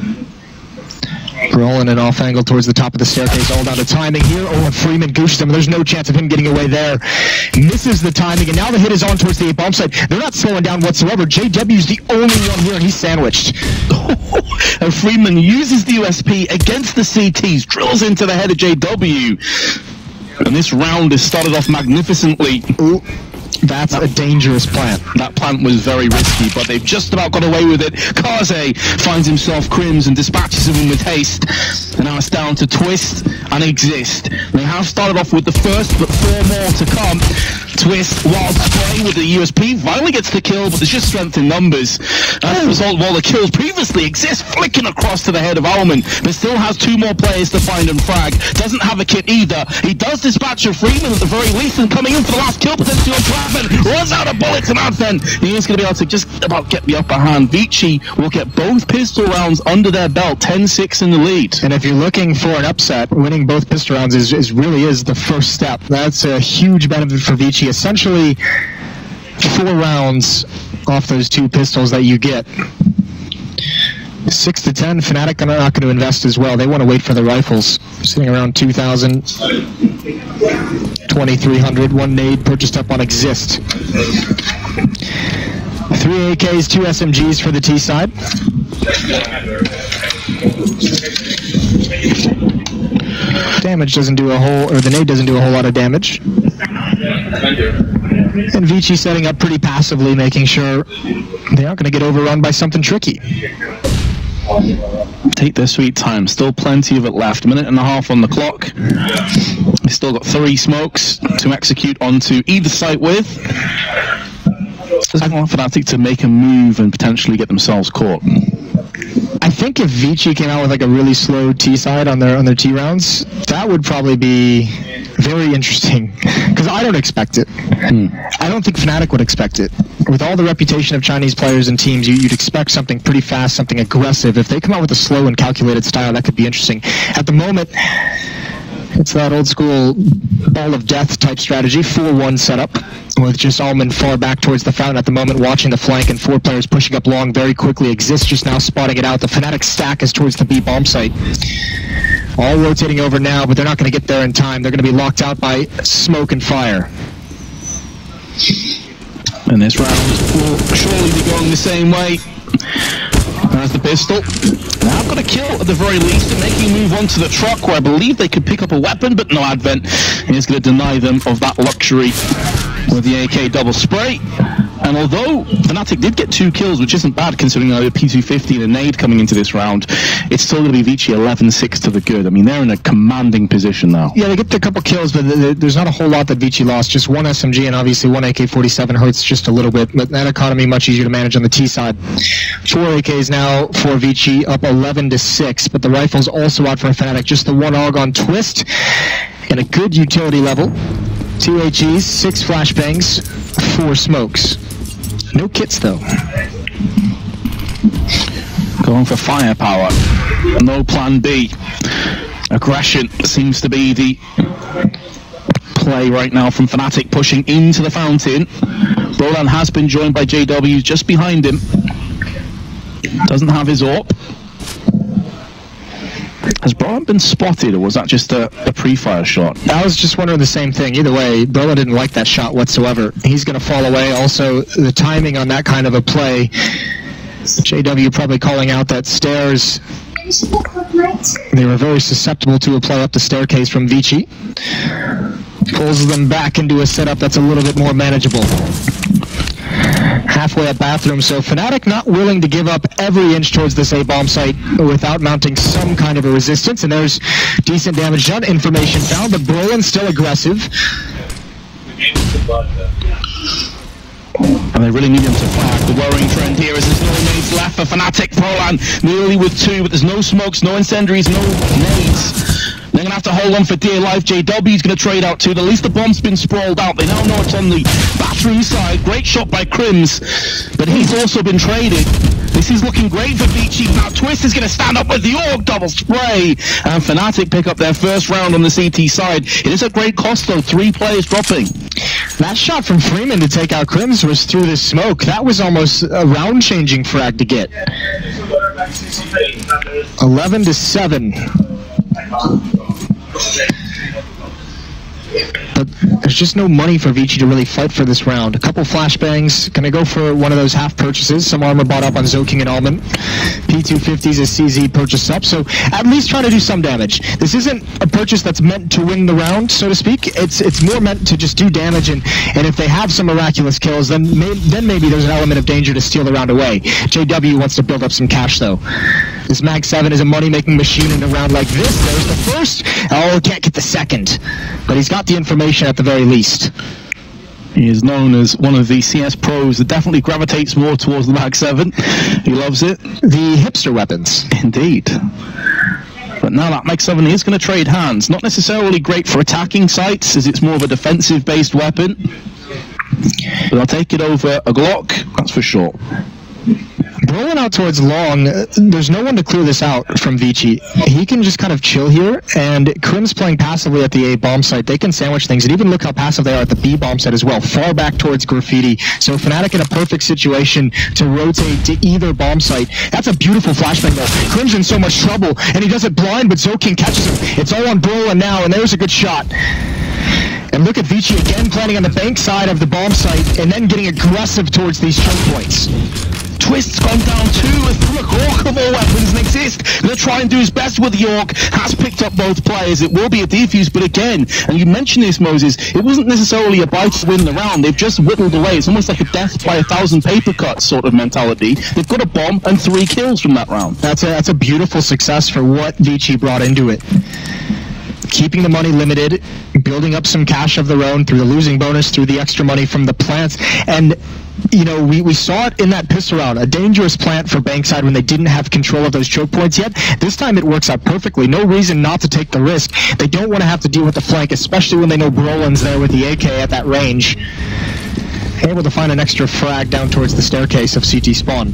Rolling an off angle towards the top of the staircase, all down to timing here. Oh, and Freeman goosed him. There's no chance of him getting away there. Misses the timing, and now the hit is on towards the bomb site. They're not slowing down whatsoever. JW's the only one here, and he's sandwiched. And Freeman uses the USP against the CTs, drills into the head of JW. And this round has started off magnificently. Ooh. That's a dangerous plant. That plant was very risky, but they've just about got away with it. Kaze finds himself Crims and dispatches him with haste. And now it's down to Twist and Exist. They have started off with the first, but 4 more to come. Twist, wild spray with the USP, finally gets the kill, but there's just strength in numbers. As a result of all the kills previously, Exist flicking across to the head of Alman, but still has 2 more players to find and frag. Doesn't have a kit either. He does dispatch a Freeman at the very least, and coming in for the last kill, potentially on Advent, runs out of bullets, and Advent, he is going to be able to just about get the upper hand. ViCi will get both pistol rounds under their belt, 10-6 in the lead. And if you're looking for an upset, winning both pistol rounds really is the first step. That's a huge benefit for ViCi. Essentially, 4 rounds off those 2 pistols that you get. 6-10, Fnatic are not going to invest as well. They want to wait for the rifles. Sitting around 2,000, 2,300. 1 nade purchased up on Exist. 3 AKs, 2 SMGs for the T side. Damage doesn't do a whole, or the nade doesn't do a whole lot of damage. And ViCi setting up pretty passively, making sure they aren't going to get overrun by something tricky. Take their sweet time. Still plenty of it left. 1.5 minutes on the clock. They still got 3 smokes to execute onto either site with. I want Fnatic to make a move and potentially get themselves caught. I think if ViCi came out with like a really slow T side on their T rounds, that would probably be very interesting, because I don't expect it. I don't think Fnatic would expect it. With all the reputation of Chinese players and teams, you'd expect something pretty fast, something aggressive. If they come out with a slow and calculated style, that could be interesting. At the moment, it's that old school ball of death type strategy, 4-1 setup, with just Alman far back towards the fountain at the moment, watching the flank, and 4 players pushing up long very quickly. Exist just now spotting it out. The Fnatic stack is towards the B bomb site. All rotating over now, but they're not going to get there in time. They're going to be locked out by smoke and fire. And this round will surely be going the same way as the pistol. Now I've got a kill at the very least, and making a move onto the truck where I believe they could pick up a weapon, but no Advent is going to deny them of that luxury with the AK double spray. And although Fnatic did get 2 kills, which isn't bad considering a P250 and a nade coming into this round, it's still going to be ViCi 11-6 to the good. I mean, they're in a commanding position now. Yeah, they get a couple kills, but there's not a whole lot that ViCi lost. Just 1 SMG and obviously 1 AK-47 hurts just a little bit, but that economy much easier to manage on the T side. 4 AKs now for ViCi, up 11-6, but the rifle's also out for Fnatic. Just the 1 AUG on Twist, and a good utility level. 2 HEs, 6 flashbangs, 4 smokes. No kits though. Going for firepower. No plan B. Aggression seems to be the play right now from Fnatic, pushing into the fountain. Roland has been joined by JW just behind him. Doesn't have his AWP. Has Brolan been spotted, or was that just a pre-fire shot? I was just wondering the same thing. Either way, Brolan didn't like that shot whatsoever. He's going to fall away. Also, the timing on that kind of a play, JW probably calling out that stairs They were very susceptible to a play up the staircase from ViCi. Pulls them back into a setup that's a little bit more manageable. Halfway up bathroom, so Fnatic not willing to give up every inch towards this A-bomb site without mounting some kind of a resistance, and there's decent damage done. Information found, but Brolin's still aggressive. And they really need him to flag. The worrying trend here is there's no nades left for Fnatic. Prolan nearly with 2, but there's no smokes, no incendiaries, no nades. They're going to have to hold on for dear life. JW's going to trade out too. At least the bomb's been sprawled out. They now know it's on the bathroom side. Great shot by Crims, but he's also been traded. This is looking great for ViCi. Now Twist is going to stand up with the Orc double spray. And Fnatic pick up their first round on the CT side. It is a great cost though, 3 players dropping. That shot from Freeman to take out Crims was through the smoke. That was almost a round-changing frag to get. 11-7. But there's just no money for ViCi to really fight for this round. A couple flashbangs. Gonna go for one of those half purchases. Some armor bought up on Zoking and Almond. P250s as CZ purchased up. So at least try to do some damage. This isn't a purchase that's meant to win the round, so to speak. It's more meant to just do damage, and if they have some miraculous kills, then maybe there's an element of danger to steal the round away. JW wants to build up some cash though. This Mag 7 is a money-making machine in a round like this. There's the first. Oh, can't get the second. But he's got the information at the very least. He is known as one of the CS pros that definitely gravitates more towards the Mag 7. He loves it. The hipster weapons. Indeed. But now that Mag 7 is going to trade hands. Not necessarily great for attacking sites, as it's more of a defensive-based weapon. But I'll take it over a Glock, that's for sure. Rolling out towards long, there's no one to clear this out from ViCi. He can just kind of chill here, and Crim's playing passively at the A bomb site. They can sandwich things, and even look how passive they are at the B bomb site as well, far back towards Graffiti. So Fnatic in a perfect situation to rotate to either bomb site. That's a beautiful flashbang though. Crim's in so much trouble, and he does it blind, but Zoking catches him. It's all on Brolin now, and there's a good shot. And look at ViCi again planning on the bank side of the bomb site, and then getting aggressive towards these choke points. Twist's gone down too with Orc of all weapons and exist. Gonna try and do his best with the Orc. Has picked up both players. It will be a defuse, but again, and you mentioned this, Moses, it wasn't necessarily a buy to win the round. They've just whittled away. It's almost like a death by 1,000 paper cuts sort of mentality. They've got a bomb and 3 kills from that round. That's a beautiful success for what ViCi brought into it. Keeping the money limited, building up some cash of their own through the losing bonus, through the extra money from the plants, and you know, we saw it in that pistol round, a dangerous plant for Bankside when they didn't have control of those choke points yet. This time it works out perfectly. No reason not to take the risk. They don't want to have to deal with the flank, especially when they know Brolin's there with the AK at that range. Able to find an extra frag down towards the staircase of CT spawn.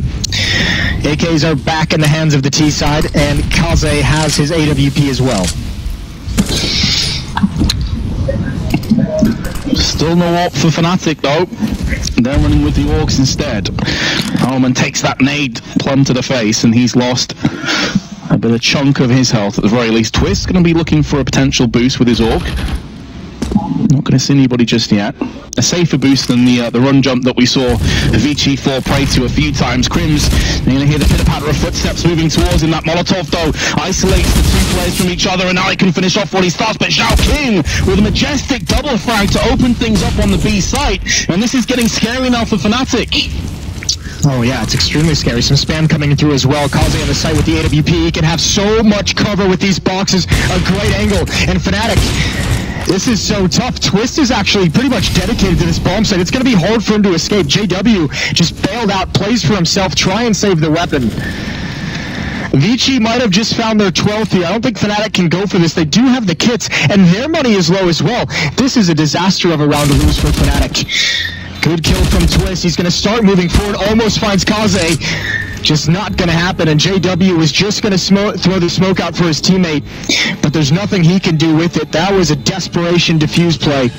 AKs are back in the hands of the T side, and Kaze has his AWP as well. Still no AWP for Fnatic though. They're running with the Orcs instead. Alman takes that nade plumb to the face, and he's lost a bit of chunk of his health at the very least. Twist's going to be looking for a potential boost with his Orc. Not going to see anybody just yet. A safer boost than the run jump that we saw ViCi fall prey to a few times. Crims, you're going to hear the pitter-patter of footsteps moving towards him. That Molotov, though, isolates the 2 players from each other, and now he can finish off what he starts. But Zhao King with a majestic double frag to open things up on the B site. And this is getting scary now for Fnatic. Oh yeah, it's extremely scary. Some spam coming through as well. Kaze on the site with the AWP. He can have so much cover with these boxes. A great angle. And Fnatic, this is so tough. Twist is actually pretty much dedicated to this bomb site. It's going to be hard for him to escape. JW just bailed out, plays for himself, try and save the weapon. ViCi might have just found their 12th here. I don't think Fnatic can go for this. They do have the kits, and their money is low as well. This is a disaster of a round to lose for Fnatic. Good kill from Twist. He's going to start moving forward. Almost finds Kaze. Just not going to happen. And JW is just going to throw the smoke out for his teammate. But there's nothing he can do with it. That was a desperation defuse play.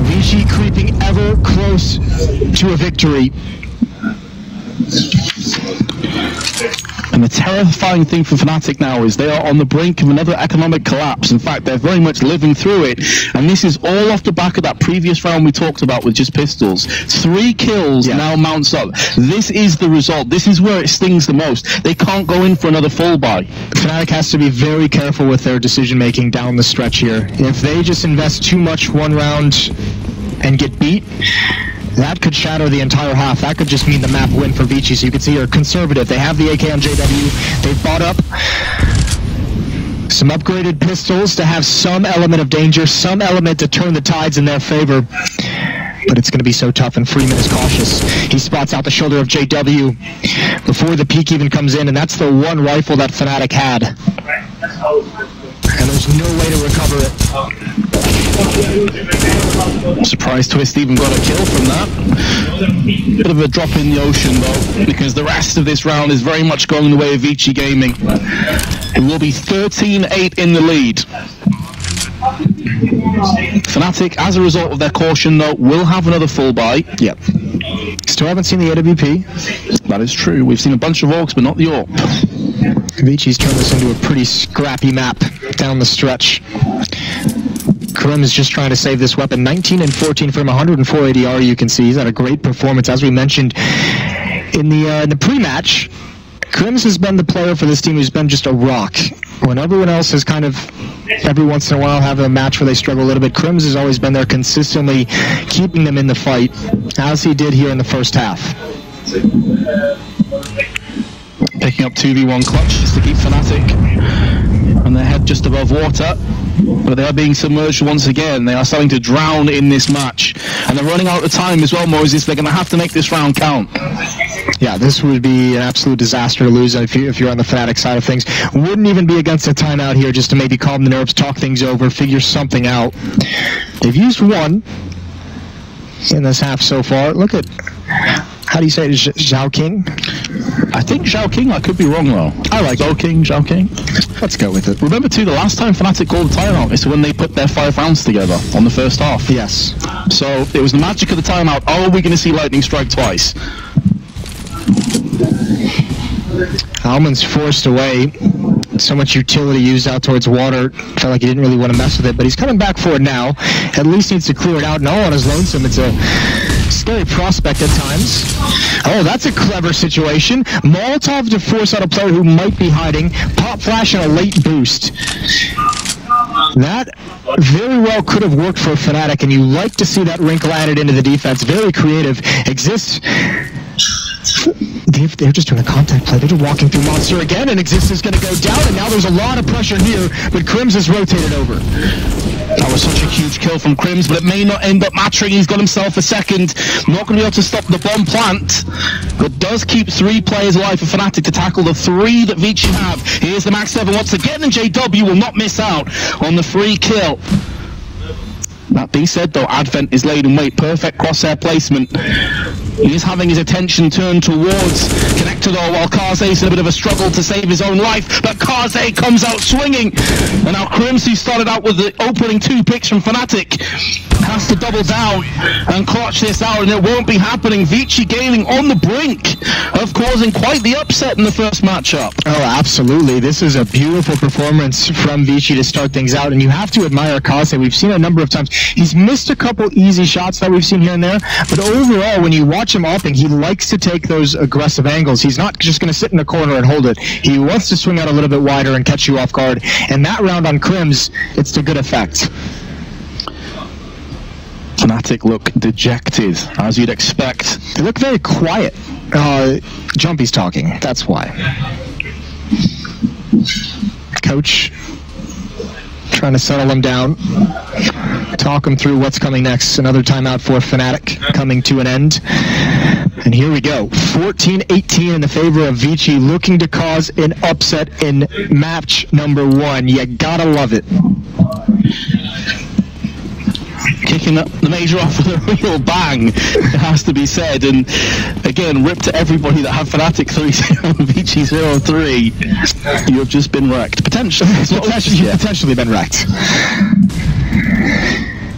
ViCi creeping ever close to a victory. And And the terrifying thing for Fnatic now is they are on the brink of another economic collapse. In fact, they're very much living through it. And this is all off the back of that previous round we talked about with just pistols. 3 kills now mounts up. This is the result. This is where it stings the most. They can't go in for another full buy. Fnatic has to be very careful with their decision-making down the stretch here. If they just invest too much one round and get beat, that could shatter the entire half. That could just mean the map win for ViCi. So you can see here, conservative. They have the AK on JW. They've bought up some upgraded pistols to have some element of danger, some element to turn the tides in their favor. But it's going to be so tough, and Freeman is cautious. He spots out the shoulder of JW before the peek even comes in, and that's the one rifle that Fnatic had. And there's no way to recover it. Surprise Twist even got a kill from that. Bit of a drop in the ocean though, because the rest of this round is very much going the way of ViCi Gaming. It will be 13-8 in the lead. Fnatic, as a result of their caution though, will have another full buy. Yep. Still haven't seen the AWP. That is true. We've seen a bunch of orcs, but not the AWP. ViCi's turned this into a pretty scrappy map down the stretch. Krim is just trying to save this weapon. 19 and 14 from 104 ADR, you can see. He's had a great performance. As we mentioned in the pre-match, Krims has been the player for this team who's been just a rock. When everyone else has kind of, every once in a while, have a match where they struggle a little bit, Krims has always been there consistently keeping them in the fight, as he did here in the first half. Picking up 2v1 clutches to keep Fnatic and their head just above water. But they are being submerged once again. They are starting to drown in this match. And they're running out of time as well, Moses. They're going to have to make this round count. Yeah, this would be an absolute disaster to lose if you're on the Fnatic side of things. Wouldn't even be against a timeout here just to maybe calm the nerves, talk things over, figure something out. They've used one in this half so far. Look at, how do you say it, Zhao King? I think Zhao King, I could be wrong though. I like Zhao King. Let's go with it. Remember too, the last time Fnatic called a timeout is when they put their 5 rounds together on the first half. Yes. So it was the magic of the timeout. Are we going to see lightning strike twice? Alman's forced away. So much utility used out towards water. Felt like he didn't really want to mess with it, but he's coming back for it now. At least needs to clear it out, and all on his lonesome. It's a scary prospect at times. Oh, that's a clever situation. Molotov to force out a player who might be hiding. Pop flash and a late boost. That very well could have worked for Fnatic, and you like to see that wrinkle added into the defense. Very creative. Exists. They're just doing a contact play. They're just walking through Monster again, and Exist is going to go down, and now there's a lot of pressure here, but Krims has rotated over. That was such a huge kill from Krims, but it may not end up mattering. He's got himself a second. Not going to be able to stop the bomb plant, but does keep 3 players alive for Fnatic to tackle the 3 that ViCi have. Here's the Max 7 once again, and JW will not miss out on the free kill. That being said though, Advent is laid in wait. Perfect crosshair placement. He is having his attention turned towards Connector though, while Kaze's in a bit of a struggle to save his own life, but Kaze comes out swinging. And now Krims, who started out with the opening 2 picks from Fnatic, has to double down and clutch this out, and it won't be happening. ViCi Gaming on the brink of causing quite the upset in the first matchup. Oh, absolutely. This is a beautiful performance from ViCi to start things out, and you have to admire Kaze. We've seen a number of times. He's missed a couple easy shots that we've seen here and there, but overall, when you watch him opping, he likes to take those aggressive angles. He's not just going to sit in the corner and hold it. He wants to swing out a little bit wider and catch you off guard, and that round on Krims, it's to good effect. Fnatic look dejected, as you'd expect. They look very quiet. Jumpy's talking, that's why. Coach trying to settle him down, talk him through what's coming next. Another timeout for Fnatic coming to an end. And here we go. 14-18 in the favor of ViCi, looking to cause an upset in match number 1. You gotta love it. Kicking up the major off with a real bang, it has to be said. And again, rip to everybody that have Fnatic 3-0 and ViCi 0-3. You have just been wrecked. Potentially. Potentially been wrecked.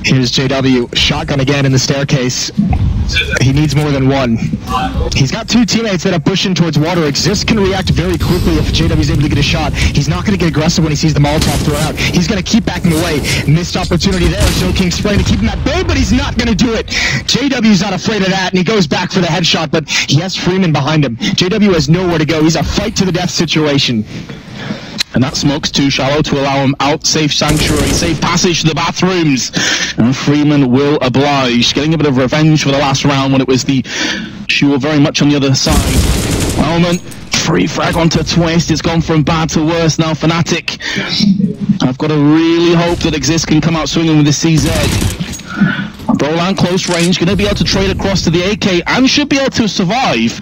Here's JW. Shotgun again in the staircase. He needs more than one. He's got two teammates that are pushing towards water. Xist can react very quickly if JW is able to get a shot. He's not going to get aggressive when he sees the Molotov thrown out. He's going to keep backing away. Missed opportunity there. Joe King spraying to keep him at bay, but he's not going to do it. JW's not afraid of that, and he goes back for the headshot, but he has Freeman behind him. JW has nowhere to go. He's a fight-to-the-death situation. And that smoke's too shallow to allow him out. Safe sanctuary, safe passage to the bathrooms. And Freeman will oblige. Getting a bit of revenge for the last round when it was the Shul very much on the other side. Moment, free frag onto Twist. It's gone from bad to worse now. Fnatic. I've got to really hope that Xist can come out swinging with the CZ. Brolan close range, going to be able to trade across to the AK and should be able to survive.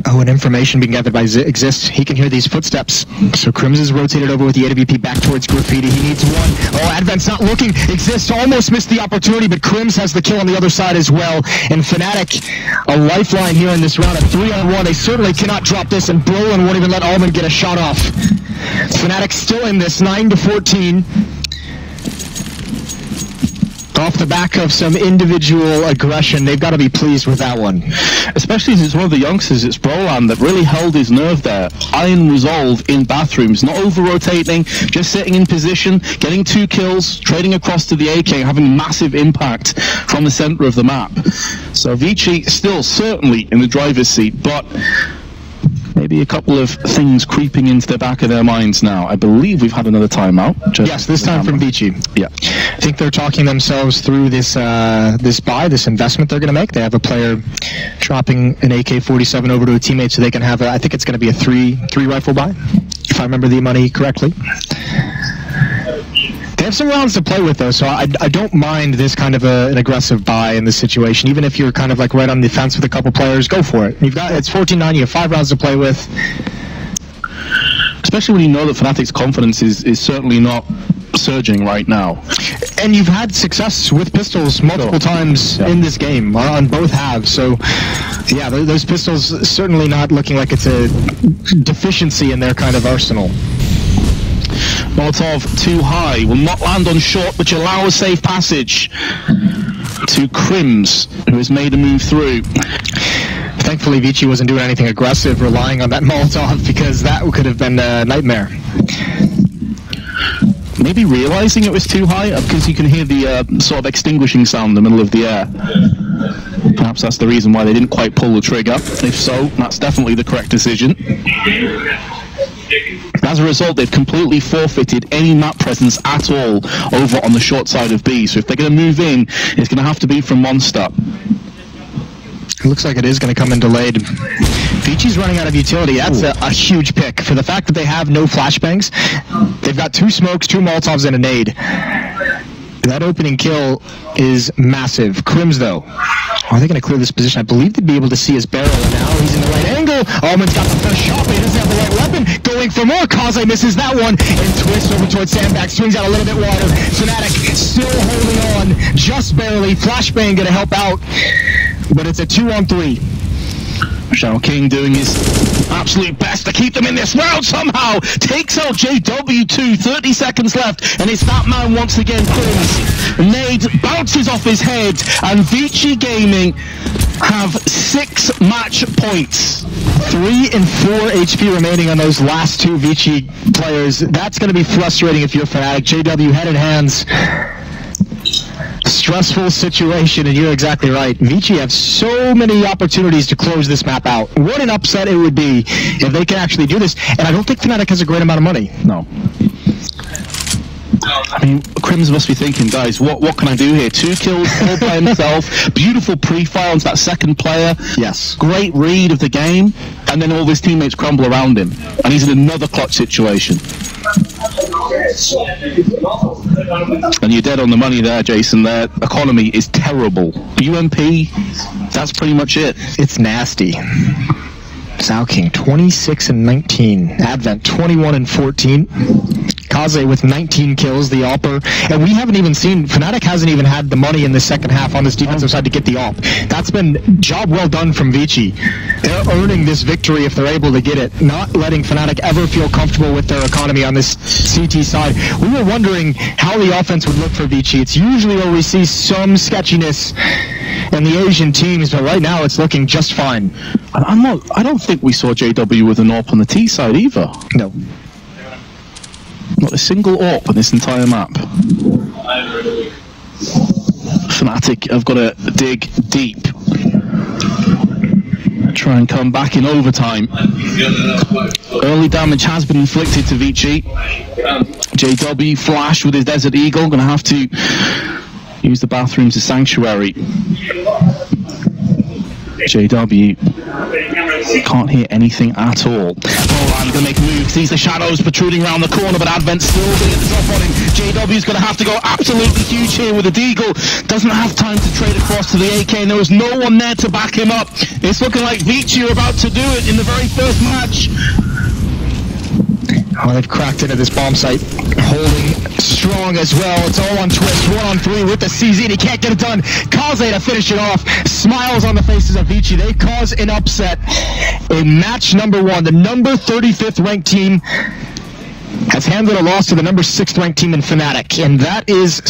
Oh, and information being gathered by Xist. He can hear these footsteps. So Crims is rotated over with the AWP back towards Graffiti. He needs one. Oh, Advent's not looking. Xist almost missed the opportunity, but Crims has the kill on the other side as well. And Fnatic, a lifeline here in this round, a 3-on-1. They certainly cannot drop this, and Brolin won't even let Allman get a shot off. Fnatic still in this, 9-14. Off the back of some individual aggression, they've got to be pleased with that one. Especially as it's one of the youngsters, it's Brolan that really held his nerve there. Iron resolve in bathrooms, not over-rotating, just sitting in position, getting 2 kills, trading across to the AK, having massive impact from the center of the map. So ViCi still certainly in the driver's seat, but maybe a couple of things creeping into the back of their minds now. I believe we've had another timeout. Yes, this time from ViCi. Yeah. I think they're talking themselves through this this investment they're going to make. They have a player dropping an AK-47 over to a teammate so they can have I think it's going to be a three rifle buy, if I remember the money correctly. They have some rounds to play with, though, so I don't mind this kind of an aggressive buy in this situation. Even if you're kind of like right on the fence with a couple players, go for it. It's 14-9, you have 5 rounds to play with. Especially when you know that Fnatic's confidence is certainly not surging right now. And you've had success with pistols multiple times in this game, on both halves, so yeah, those pistols certainly not looking like it's a deficiency in their kind of arsenal. Molotov too high, will not land on short, which allow a safe passage to Crims, who has made a move through. Thankfully, ViCi wasn't doing anything aggressive, relying on that Molotov, because that could have been a nightmare. Maybe realizing it was too high, because you can hear the sort of extinguishing sound in the middle of the air. Perhaps that's the reason why they didn't quite pull the trigger. If so, that's definitely the correct decision. As a result, they've completely forfeited any map presence at all over on the short side of B. So if they're going to move in, it's going to have to be from Monster. It looks like it is going to come in delayed. ViCi's running out of utility. That's a huge pick. For the fact that they have no flashbangs, they've got 2 smokes, 2 Molotovs, and a nade. That opening kill is massive. Crims, though, are they going to clear this position? I believe they'd be able to see his barrel, and now he's in the right angle. Allman's got the first shot, but he doesn't have the right weapon. Going for more. Kaze misses that one, and Twist over towards Sandbag, swings out a little bit wider. Fnatic still holding on, just barely. Flashbang going to help out, but it's a 2-on-3. Shadow King doing his absolute best to keep them in this round somehow. Takes out JW2, 30 seconds left, and it's that man once again, Crims. Nade bounces off his head, and ViCi Gaming have 6 match points. 3 and 4 HP remaining on those last 2 ViCi players. That's going to be frustrating if you're Fnatic. JW head in hands. Stressful situation, and you're exactly right. ViCi have so many opportunities to close this map out. What an upset it would be if they can actually do this, and I don't think Fnatic has a great amount of money. No. I mean, Crims must be thinking, guys, what can I do here? 2 kills all by himself, beautiful pre-fire onto that second player. Yes. Great read of the game, and then all of his teammates crumble around him, and he's in another clutch situation. And you're dead on the money there, Jason. Their economy is terrible. UMP, that's pretty much it. It's nasty. Sao King 26 and 19. Advent 21 and 14. Kaze with 19 kills, the AWPer, and we haven't even seen, Fnatic hasn't even had the money in the second half on this defensive side to get the AWP. That's been job well done from ViCi. They're earning this victory if they're able to get it, not letting Fnatic ever feel comfortable with their economy on this CT side. We were wondering how the offense would look for ViCi. It's usually where we see some sketchiness in the Asian teams, but right now it's looking just fine. I don't think we saw JW with an AWP on the T side either. No. Not a single AWP on this entire map. Fnatic have got to dig deep. Try and come back in overtime. Early damage has been inflicted to ViCi. JW Flash with his Desert Eagle, going to have to use the bathrooms as sanctuary. JW can't hear anything at all. Oh, I'm going to make a move. Sees the shadows protruding around the corner, but Advent's still going to get the drop on him. JW's going to have to go absolutely huge here with the Deagle. Doesn't have time to trade across to the AK, and there was no one there to back him up. It's looking like ViCi are about to do it in the very first match. Oh, they've cracked into this bomb site, holding strong as well. It's all on Twist, 1-on-3 with the CZ, and he can't get it done. Kaze to finish it off. Smiles on the faces of ViCi. They cause an upset in match number 1. The number 35th ranked team has handled a loss to the number 6th ranked team in Fnatic, and that is